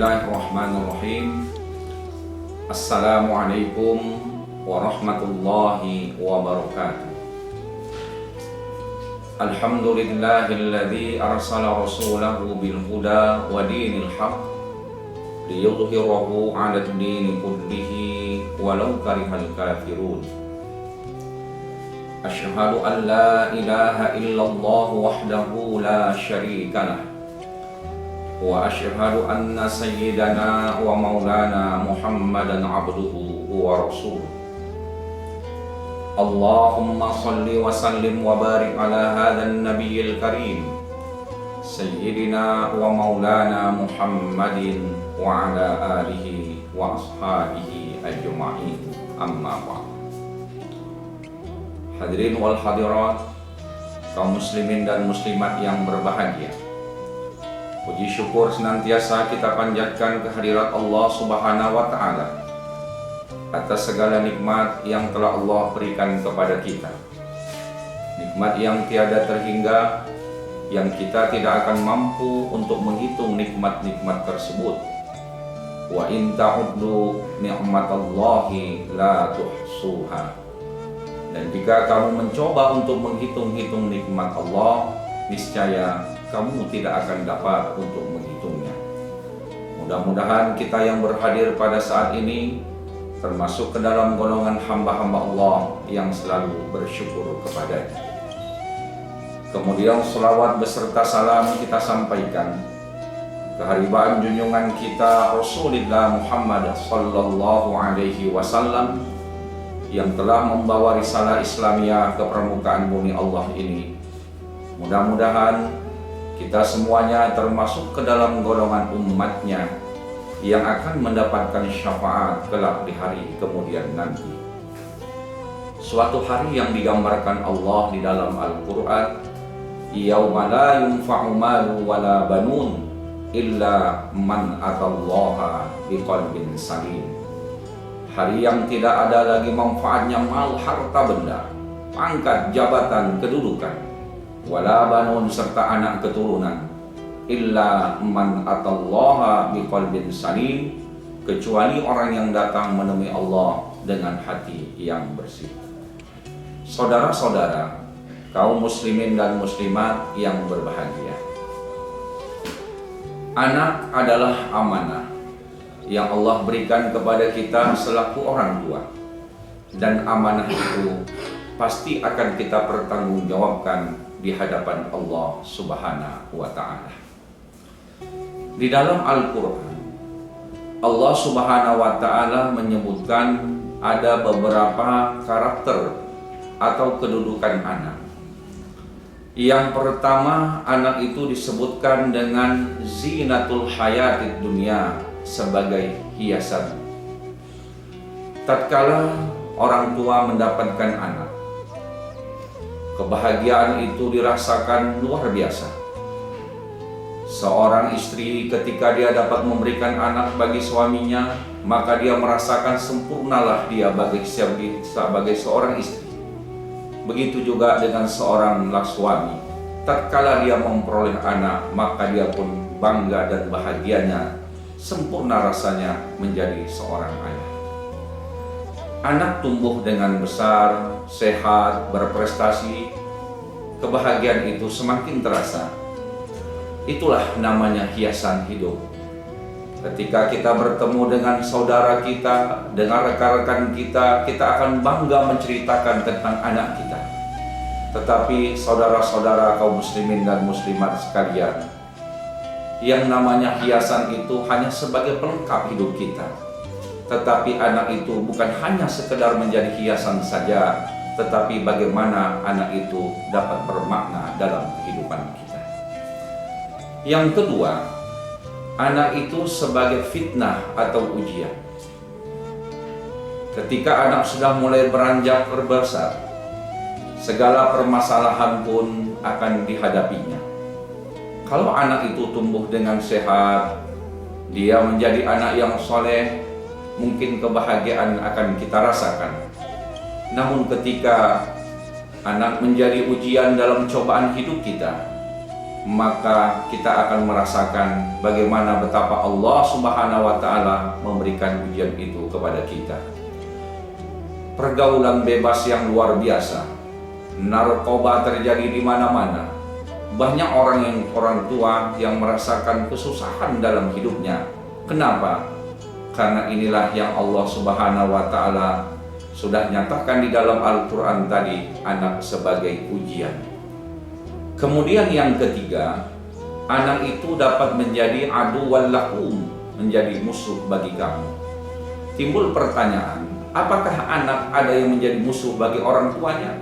Bismillahirrahmanirrahim. Assalamualaikum warahmatullahi wabarakatuh. Alhamdulillahilladzi arsala rasulahu bil huda wa dinil haq liyudhhirahu 'ala ad-dini kullihi walau karihal kafirun. Asyhadu an la ilaha illallah wahdahu la syarika lah wa asyhadu anna sayyidana wa maulana Muhammadan abduhu wa rasuluh. Allahumma salli wa sallim wa barik ala hadzal nabiyil karim sayyidina wa maulana Muhammadin wa ala alihi wa ashabihi ajma'in, amma ba'd. Hadirin wal hadirat, kaum muslimin dan muslimat yang berbahagia, puji syukur senantiasa kita panjatkan kehadirat Allah Subhanahu wa Ta'ala atas segala nikmat yang telah Allah berikan kepada kita. Nikmat yang tiada terhingga, yang kita tidak akan mampu untuk menghitung nikmat-nikmat tersebut. Wa in ta'uddu ni'matallahi la tuhsuha. Dan jika kamu mencoba untuk menghitung-hitung nikmat Allah, niscaya kamu tidak akan dapat untuk menghitungnya. Mudah-mudahan kita yang berhadir pada saat ini termasuk ke dalam golongan hamba-hamba Allah yang selalu bersyukur kepadanya. Kemudian selawat beserta salam kita sampaikan kehadiran junjungan kita Rasulullah Muhammad sallallahu alaihi wasallam yang telah membawa risalah Islamiyah ke permukaan bumi Allah ini. Mudah-mudahan kita semuanya termasuk ke dalam golongan umatnya yang akan mendapatkan syafaat kelak di hari kemudian nanti. Suatu hari yang digambarkan Allah di dalam Al-Quran, yauma la yunfa'u malu wala banun illa man atallaha biqalbin salim. Hari yang tidak ada lagi manfaatnya mal, harta benda, pangkat, jabatan, kedudukan, wala banun serta anak keturunan, illa man atallaha biqalbin salim, kecuali orang yang datang menemui Allah dengan hati yang bersih. Saudara-saudara, kaum muslimin dan muslimat yang berbahagia, anak adalah amanah yang Allah berikan kepada kita selaku orang tua, dan amanah itu pasti akan kita pertanggungjawabkan di hadapan Allah Subhanahu wa Ta'ala. Di dalam Al-Quran, Allah Subhanahu wa Ta'ala menyebutkan ada beberapa karakter atau kedudukan anak. Yang pertama, anak itu disebutkan dengan zinatul hayatid dunya, sebagai hiasan. Tatkala orang tua mendapatkan anak, kebahagiaan itu dirasakan luar biasa. Seorang istri ketika dia dapat memberikan anak bagi suaminya, maka dia merasakan sempurnalah dia sebagai seorang istri. Begitu juga dengan seorang suami. Tatkala dia memperoleh anak, maka dia pun bangga dan bahagianya, sempurna rasanya menjadi seorang ayah. Anak tumbuh dengan besar, sehat, berprestasi, kebahagiaan itu semakin terasa. Itulah namanya hiasan hidup. Ketika kita bertemu dengan saudara kita, dengan rekan-rekan kita, kita akan bangga menceritakan tentang anak kita. Tetapi saudara-saudara kaum muslimin dan muslimat sekalian, yang namanya hiasan itu hanya sebagai pelengkap hidup kita. Tetapi anak itu bukan hanya sekedar menjadi hiasan saja, tetapi bagaimana anak itu dapat bermakna dalam kehidupan kita. Yang kedua, anak itu sebagai fitnah atau ujian. Ketika anak sudah mulai beranjak berbesar, segala permasalahan pun akan dihadapinya. Kalau anak itu tumbuh dengan sehat, dia menjadi anak yang soleh, mungkin kebahagiaan akan kita rasakan. Namun ketika anak menjadi ujian dalam cobaan hidup kita, maka kita akan merasakan bagaimana betapa Allah Subhanahu wa Ta'ala memberikan ujian itu kepada kita. Pergaulan bebas yang luar biasa, narkoba terjadi di mana-mana. Banyak orang tua yang merasakan kesusahan dalam hidupnya. Kenapa? Karena inilah yang Allah Subhanahu wa Ta'ala sudah nyatakan di dalam Al-Quran tadi, anak sebagai ujian. Kemudian yang ketiga, anak itu dapat menjadi aduwwal lakum, menjadi musuh bagi kamu. Timbul pertanyaan, apakah anak ada yang menjadi musuh bagi orang tuanya?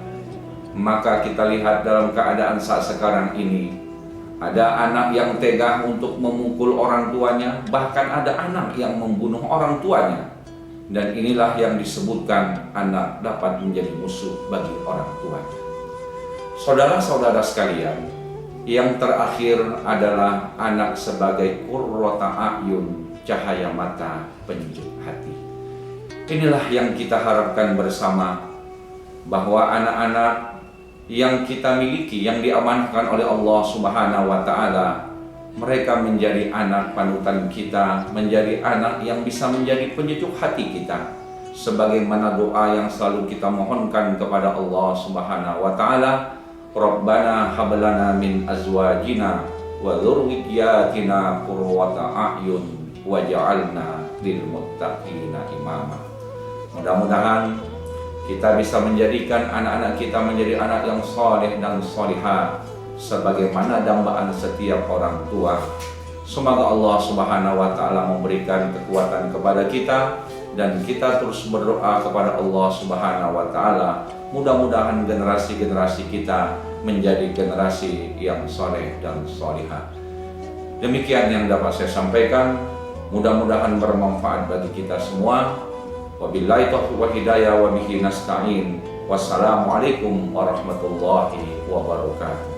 Maka kita lihat dalam keadaan saat sekarang ini, ada anak yang tega untuk memukul orang tuanya, bahkan ada anak yang membunuh orang tuanya. Dan inilah yang disebutkan anak dapat menjadi musuh bagi orang tuanya. Saudara-saudara sekalian, yang terakhir adalah anak sebagai qurrata a'yun, cahaya mata, penyejuk hati. Inilah yang kita harapkan bersama, bahwa anak-anak yang kita miliki, yang diamanahkan oleh Allah Subhanahu wa Ta'ala, mereka menjadi anak panutan kita, menjadi anak yang bisa menjadi penyejuk hati kita, sebagaimana doa yang selalu kita mohonkan kepada Allah Subhanahu wa Ta'ala, Rabbana hablana min azwajina wa dzurriyyatina qurrata a'yun waj'alna lil muttaqina imama. Mudah-mudahan kita bisa menjadikan anak-anak kita menjadi anak yang saleh dan salihah, sebagaimana dambaan setiap orang tua. Semoga Allah Subhanahu wa Ta'ala memberikan kekuatan kepada kita, dan kita terus berdoa kepada Allah Subhanahu wa Ta'ala, mudah-mudahan generasi-generasi kita menjadi generasi yang soleh dan solihah. Demikian yang dapat saya sampaikan, mudah-mudahan bermanfaat bagi kita semua. Wabillahi taufiq wal hidayah wa bihi nasta'in. Wassalamualaikum warahmatullahi wabarakatuh.